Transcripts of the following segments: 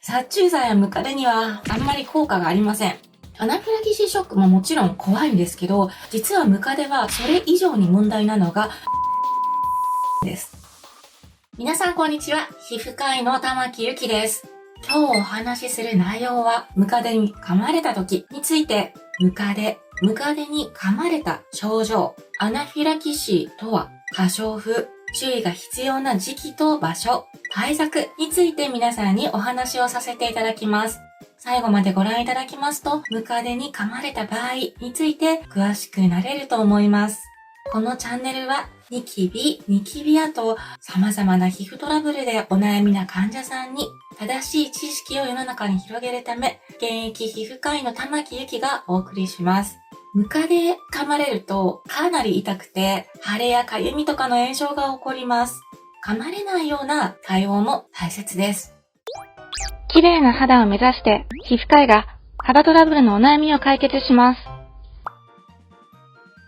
殺虫剤やムカデにはあんまり効果がありません。アナフィラキシーショックももちろん怖いんですけど、実はムカデはそれ以上に問題なのがです。皆さんこんにちは。皮膚科医の玉木ゆきです。今日お話しする内容は、ムカデに噛まれた時について、ムカデに噛まれた症状、アナフィラキシーとは、過小風、注意が必要な時期と場所、対策について皆さんにお話をさせていただきます。最後までご覧いただきますと、ムカデに噛まれた場合について詳しくなれると思います。このチャンネルは、ニキビあと様々な皮膚トラブルでお悩みな患者さんに正しい知識を世の中に広げるため、現役皮膚科医の玉木ゆきがお送りします。ムカデ噛まれるとかなり痛くて、腫れやかゆみとかの炎症が起こります。噛まれないような対応も大切です。綺麗な肌を目指して皮膚科医が肌トラブルのお悩みを解決します。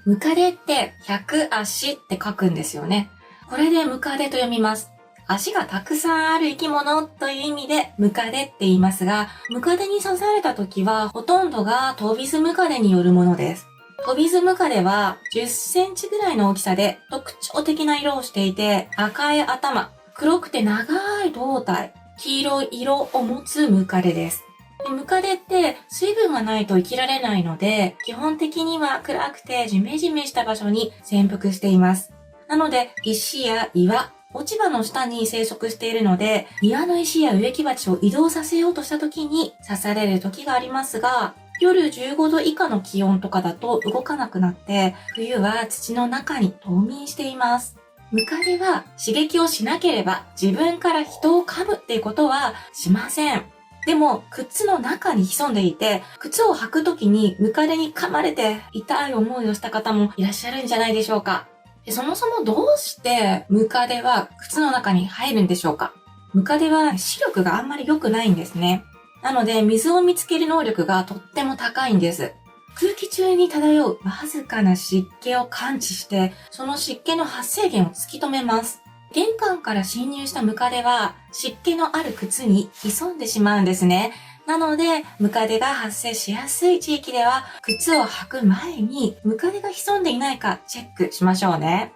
ムカデって100足って書くんですよね。これでムカデと読みます。足がたくさんある生き物という意味でムカデって言いますが、ムカデに刺された時はほとんどがトビスムカデによるものです。トビスムカデは10センチぐらいの大きさで特徴的な色をしていて、赤い頭、黒くて長い胴体、黄色い色を持つムカデです。ムカデって水分がないと生きられないので、基本的には暗くてジメジメした場所に潜伏しています。なので、石や岩、落ち葉の下に生息しているので、庭の石や植木鉢を移動させようとした時に刺される時がありますが、夜15度以下の気温とかだと動かなくなって、冬は土の中に冬眠しています。ムカデは刺激をしなければ自分から人を噛むっていうことはしません。でも、靴の中に潜んでいて、靴を履くときにムカデに噛まれて痛い思いをした方もいらっしゃるんじゃないでしょうか。そもそもどうしてムカデは靴の中に入るんでしょうか。ムカデは視力があんまり良くないんですね。なので、水を見つける能力がとっても高いんです。空気中に漂うわずかな湿気を感知して、その湿気の発生源を突き止めます。玄関から侵入したムカデは湿気のある靴に潜んでしまうんですね。なので、ムカデが発生しやすい地域では、靴を履く前にムカデが潜んでいないかチェックしましょうね。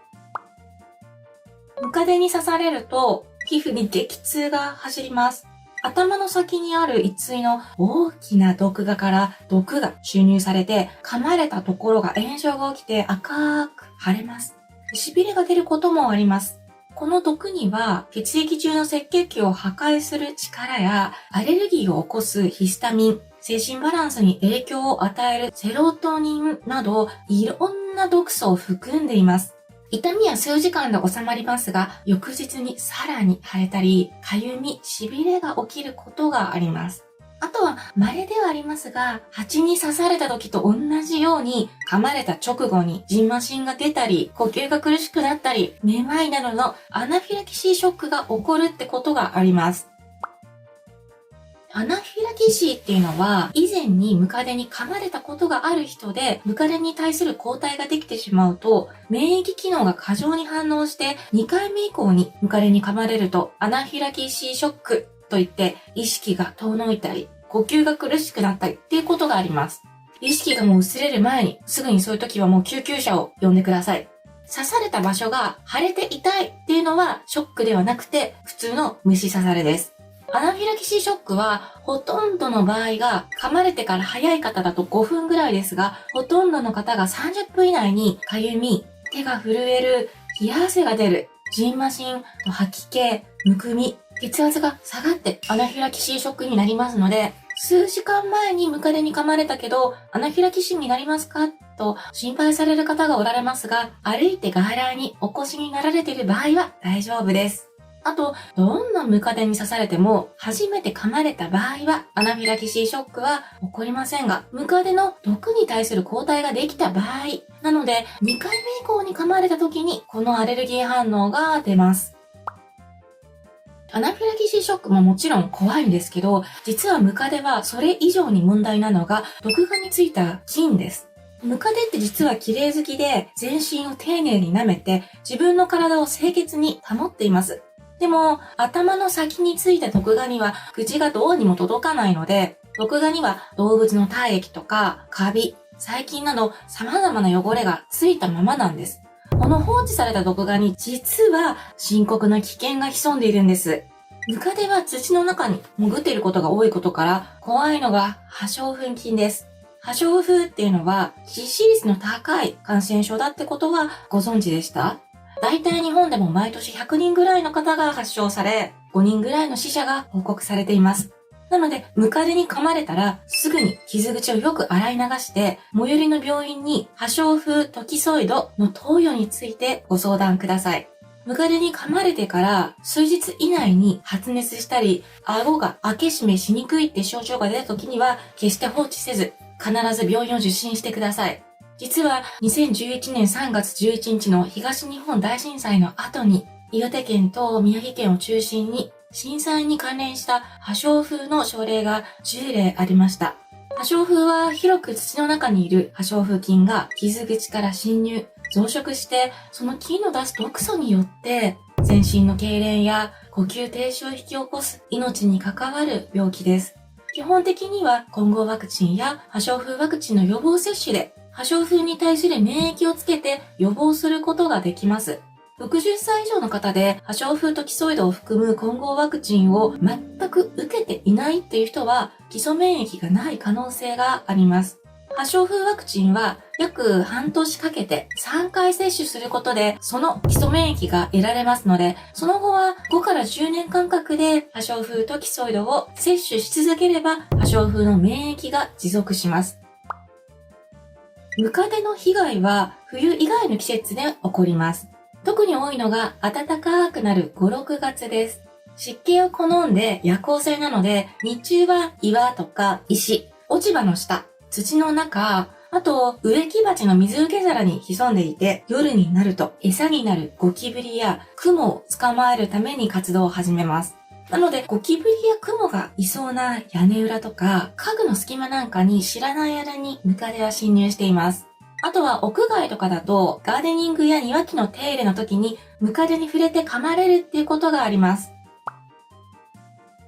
ムカデに刺されると、皮膚に激痛が走ります。頭の先にある一対の大きな毒牙から毒が注入されて、噛まれたところが炎症が起きて赤く腫れます。痺れが出ることもあります。この毒には血液中の赤血球を破壊する力やアレルギーを起こすヒスタミン、精神バランスに影響を与えるセロトニンなどいろんな毒素を含んでいます。痛みは数時間で収まりますが、翌日にさらに腫れたり、かゆみ、痺れが起きることがあります。あとは稀ではありますが、蜂に刺された時と同じように噛まれた直後にジンマシンが出たり、呼吸が苦しくなったり、めまいなどのアナフィラキシーショックが起こるってことがあります。アナフィラキシーっていうのは、以前にムカデに噛まれたことがある人で、ムカデに対する抗体ができてしまうと、免疫機能が過剰に反応して、2回目以降にムカデに噛まれると、アナフィラキシーショックといって、意識が遠のいたり、呼吸が苦しくなったりっていうことがあります。意識がもう薄れる前に、すぐにそういう時はもう救急車を呼んでください。刺された場所が腫れて痛いっていうのはショックではなくて、普通の虫刺されです。アナフィラキシーショックは、ほとんどの場合が噛まれてから早い方だと5分ぐらいですが、ほとんどの方が30分以内にかゆみ、手が震える、冷や汗が出る、ジンマシン、吐き気、むくみ、血圧が下がってアナフィラキシーショックになりますので、数時間前にムカデに噛まれたけど、アナフィラキシーになりますかと心配される方がおられますが、歩いて外来にお越しになられている場合は大丈夫です。あと、どんなムカデに刺されても、初めて噛まれた場合は、アナフィラキシーショックは起こりませんが、ムカデの毒に対する抗体ができた場合、なので、2回目以降に噛まれた時に、このアレルギー反応が出ます。アナフィラキシーショックももちろん怖いんですけど、実はムカデはそれ以上に問題なのが、毒牙についた菌です。ムカデって実は綺麗好きで、全身を丁寧に舐めて、自分の体を清潔に保っています。でも、頭の先についた毒ガには口がどうにも届かないので、毒ガには動物の体液とかカビ、細菌など様々な汚れがついたままなんです。この放置された毒ガに実は深刻な危険が潜んでいるんです。ムカデは土の中に潜っていることが多いことから怖いのが破傷風菌です。破傷風っていうのは致死率の高い感染症だってことはご存知でした？大体日本でも毎年100人ぐらいの方が発症され、5人ぐらいの死者が報告されています。なので、ムカデに噛まれたら、すぐに傷口をよく洗い流して、最寄りの病院に破傷風トキソイドの投与についてご相談ください。ムカデに噛まれてから数日以内に発熱したり、顎が開け閉めしにくいって症状が出た時には、決して放置せず、必ず病院を受診してください。実は2011年3月11日の東日本大震災の後に、岩手県と宮城県を中心に震災に関連した破傷風の症例が10例ありました。破傷風は広く土の中にいる破傷風菌が傷口から侵入、増殖して、その菌の出す毒素によって全身の痙攣や呼吸停止を引き起こす命に関わる病気です。基本的には混合ワクチンや破傷風ワクチンの予防接種で破傷風に対する免疫をつけて予防することができます。60歳以上の方で破傷風トキソイドを含む混合ワクチンを全く受けていないっていう人は基礎免疫がない可能性があります。破傷風ワクチンは約半年かけて3回接種することでその基礎免疫が得られますので、その後は5から10年間隔で破傷風トキソイドを接種し続ければ破傷風の免疫が持続します。ムカデの被害は冬以外の季節で起こります。特に多いのが暖かくなる5、6月です。湿気を好んで夜行性なので、日中は岩とか石、落ち葉の下、土の中、あと植木鉢の水受け皿に潜んでいて、夜になると餌になるゴキブリやクモを捕まえるために活動を始めます。なので、ゴキブリやクモがいそうな屋根裏とか家具の隙間なんかに知らない間にムカデは侵入しています。あとは屋外とかだとガーデニングや庭木の手入れの時にムカデに触れて噛まれるっていうことがあります。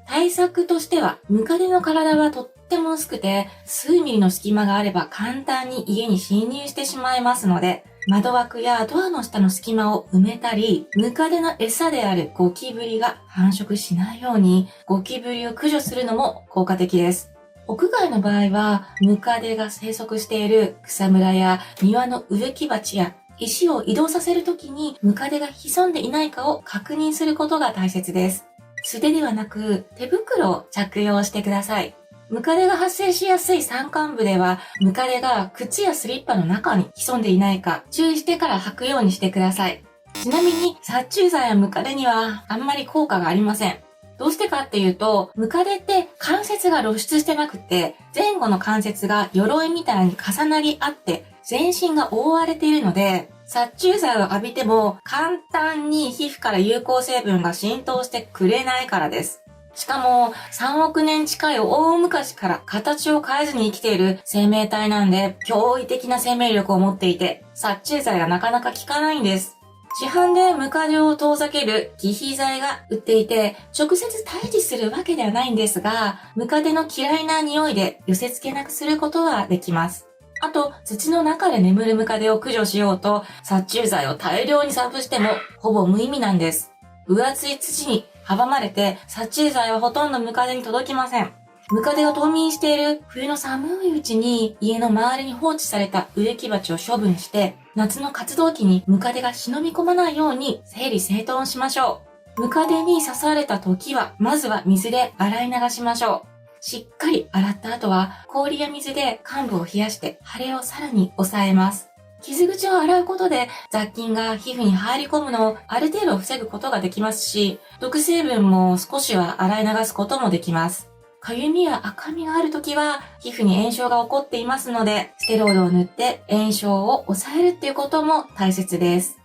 対策としてはムカデの体はとっても薄くて数ミリの隙間があれば簡単に家に侵入してしまいますので、窓枠やドアの下の隙間を埋めたり、ムカデの餌であるゴキブリが繁殖しないようにゴキブリを駆除するのも効果的です。屋外の場合は、ムカデが生息している草むらや庭の植木鉢や石を移動させるときにムカデが潜んでいないかを確認することが大切です。素手ではなく手袋を着用してください。ムカデが発生しやすい山間部では、ムカデが靴やスリッパの中に潜んでいないか注意してから履くようにしてください。ちなみに殺虫剤やムカデにはあんまり効果がありません。どうしてかっていうと、ムカデって関節が露出してなくて、前後の関節が鎧みたいに重なり合って、全身が覆われているので、殺虫剤を浴びても簡単に皮膚から有効成分が浸透してくれないからです。しかも3億年近い大昔から形を変えずに生きている生命体なんで、驚異的な生命力を持っていて、殺虫剤がなかなか効かないんです。市販でムカデを遠ざける忌避剤が売っていて、直接退治するわけではないんですが、ムカデの嫌いな匂いで寄せ付けなくすることはできます。あと、土の中で眠るムカデを駆除しようと、殺虫剤を大量に散布してもほぼ無意味なんです。分厚い土に阻まれて、殺虫剤はほとんどムカデに届きません。ムカデが冬眠している冬の寒いうちに家の周りに放置された植木鉢を処分して、夏の活動期にムカデが忍び込まないように整理整頓しましょう。ムカデに刺された時は、まずは水で洗い流しましょう。しっかり洗った後は氷や水で患部を冷やして腫れをさらに抑えます。傷口を洗うことで雑菌が皮膚に入り込むのをある程度防ぐことができますし、毒成分も少しは洗い流すこともできます。かゆみや赤みがあるときは皮膚に炎症が起こっていますので、ステロイドを塗って炎症を抑えるっていうことも大切です。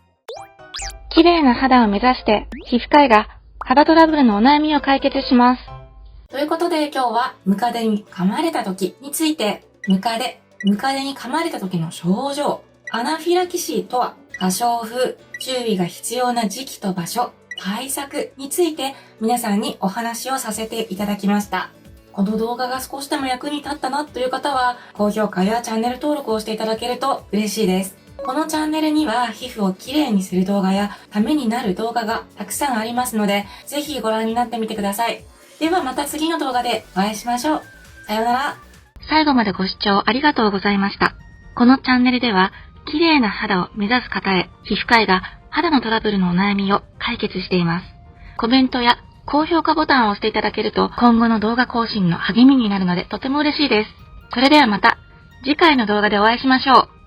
綺麗な肌を目指して皮膚科医が肌トラブルのお悩みを解決します。ということで今日はムカデに噛まれた時について、ムカデに噛まれた時の症状、アナフィラキシーとは、破傷風、注意が必要な時期と場所、対策について皆さんにお話をさせていただきました。この動画が少しでも役に立ったなという方は、高評価やチャンネル登録をしていただけると嬉しいです。このチャンネルには皮膚をきれいにする動画やためになる動画がたくさんありますので、ぜひご覧になってみてください。ではまた次の動画でお会いしましょう。さようなら。最後までご視聴ありがとうございました。このチャンネルでは、綺麗な肌を目指す方へ、皮膚科医が肌のトラブルのお悩みを解決しています。コメントや高評価ボタンを押していただけると、今後の動画更新の励みになるのでとても嬉しいです。それではまた次回の動画でお会いしましょう。